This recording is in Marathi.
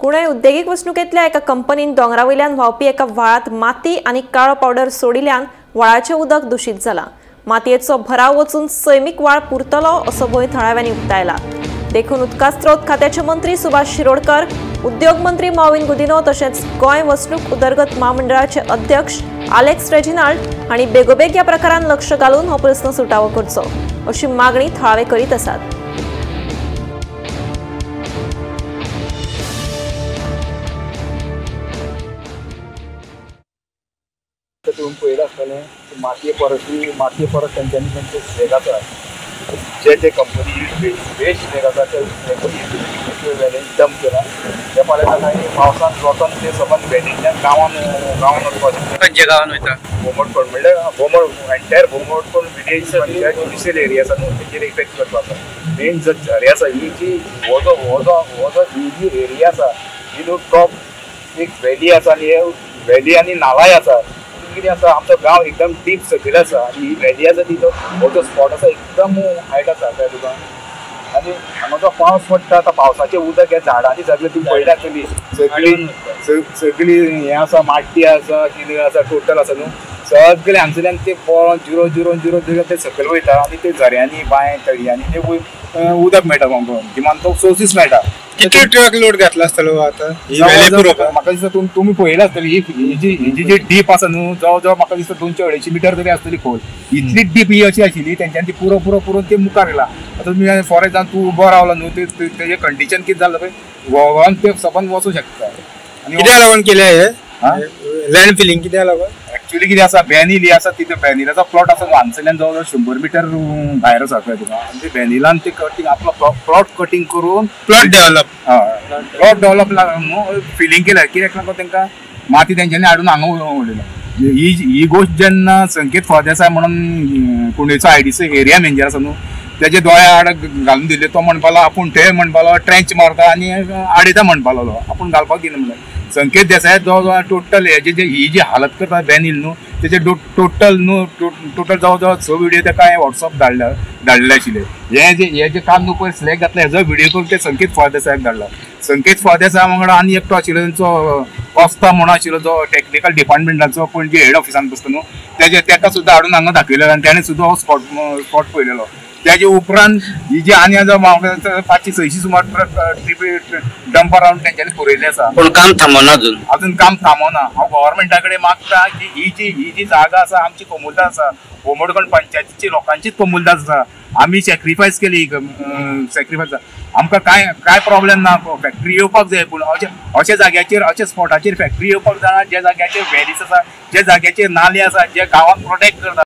कुणय उद्देगीक वसणुकेंतल्या एका कंपनीन दोंगरावयल्यान व्हांवपी एका व्हाळांत माती आनी काळो पावडर सोडिल्ल्यान व्हाळाचें उदक दूषित जालां। मातयेचो भराव वचून सैमीक व्हाळ पुरतलो असो भंय थळाव्यांनी उक्तायला। देखून उदका स्त्रोत खात्याचे मंत्री सुभाष शिरोडकर, उद्योग मंत्री मॉविन गुदिन्हो तशेंच गोंय वसणूक उदरगत महामंडळाचे अध्यक्ष आलेक्स रेजिनाल्ड हांणी बेगोबेग ह्या प्रकारान लक्ष घालून हो प्रस्न सुटावो करचो अशी मागणी थळावे करीत आसात। तुम्ही पळयला आसतलें मातये परस तेंच्यांनी स्लेग आसा जे कंपनी वेस्ट स्लेग आसा ते डंप केला। त्या फाल्यां ताका पावसान वचोन ते सबंद वेलींतल्यान गांवांन वचपाचें। खंयच्या गांवांन वयता? भोमडकोण म्हणल्यार एंटायर भोमडकोण विलेज इंडस्ट्रियल एरिया आसा न्हू तेचेर इफेक्ट करता आसा। मेन जो झरी आसा ही जी ही जी एरिया आसा ही न्हू टॉप एक व्हॅली आसा आनी व्हॅली आनी नालाय आसा। कितें आसा आमचो गांव एकदम डीप सकयल आसा आनी ही व्हॅली आसा ती हो जो स्पॉट आसा एकदम हायट आसा कळ्ळें तुका। आनी हांगा जो पावस पडटा आतां पावसाचें उदक हे झाडांनी सगळें तुमी पळयला सगळी हें आसा माटी आसा कितें आसा टोटल आसा न्हू सगळें हांगसरल्यान ते पळोवन जिरो ते सकयल वयता आनी ते झऱ्यांनी बांय तळयांनी ते उदक मेळटा किमान तो सोर्सीस मेळटा। किती ट्रक लोड घातला आसतलो आता? म्हाका दिसता तुम्ही पळयला आसतली ही जी डीप आसा न्हू जवळ जवळ म्हाका दिसता 200-250 मिटर तरी आसतली खोल। इतली डीप ही अशी आशिल्ली तेंच्यांनी ती पुरो ते मुखार गेला। आतां तुमी फॉर एक्झाम्पल तूं उबो रावलो न्हू तेजें कंडिशन कितें जालें पळय व्हांवन ते सबंद वचूं शकता। कित्याक लागून केलें हें लँड फिलिंग कित्याक लागून? एक्चुअली कितें आसा व्हॅनिल आसा तिथे व्हॅनिलाचो प्लॉट आसा हांगसरल्यान जवळ जवळ 100 मिटर भायर आसा कळ्ळें तुका। आनी ते व्हॅनिलान ते कटींग आपलो प्लॉट कटींग करून प्लॉट डेव्हलप न्हू फिलिंग केल्या। कित्याक लागून तांकां माती तेंच्यांनी हाडून हांगा उडयला। ही गोश्ट जेन्ना संकेत फळदेसाय म्हणून कुंडेचो आयडीसी एरिया मॅनेजर आसा न्हू तेजे दोळे आड घालून दिले। तो म्हणपालो आपूण ते म्हणपालो ट्रेंच मारता आनी आडयता म्हणपालो आपूण घालपाक दिना म्हणून। संकेत देसाय जवळ टोटल हेजे ही जी हालत करता व्हॅनिल न्हू तेजे टोटल जवळ जवळ 6 व्हिडिओ ताका हांवें वॉट्सअप धाडले आशिल्ले। हे जे काम न्हू पळय स्लॅग घातला हेजो व्हिडिओ करून ते संकेत फळदेसायाक धाडला। संकेत फळदेसाय वांगडा आनी एकटो आशिल्लो तेंचो कोस्ता म्हणून आशिल्लो जो टेक्निकल डिपार्टमेंटाचो पणजे हेड ऑफिसान बसता न्हू तेका सुद्दां हाडून हांगा दाखयलेलो आनी ताणें सुद्दां हो स्पॉट पळयलेलो। त्याचे उपरांत ही जी आनी 500-600 सुमार डंपर रावन तेंच्यांनी पुरयल्ले आसा। पूण काम थांबना अजून काम थांबना। हांव गव्हर्मेंटा कडेन मागता की ही जी जागा आसा आमची कमुलदाद आसा भोमडकोण पंचायतीची लोकांचीच कमुलदाद आसा। आमी सॅक्रिफायस केली सॅक्रिफायस आमकां काय प्रॉब्लेम ना फॅक्टरी येवपाक जाय पूण अशा जाग्याचेर अशा स्पॉटाचेर फॅक्टरी येवपाक जाय ज्या जाग्याचेर व्हॅलीज आसा ज्या जाग्याचेर नाले आसा जे गांवांक प्रोटेक्ट करता।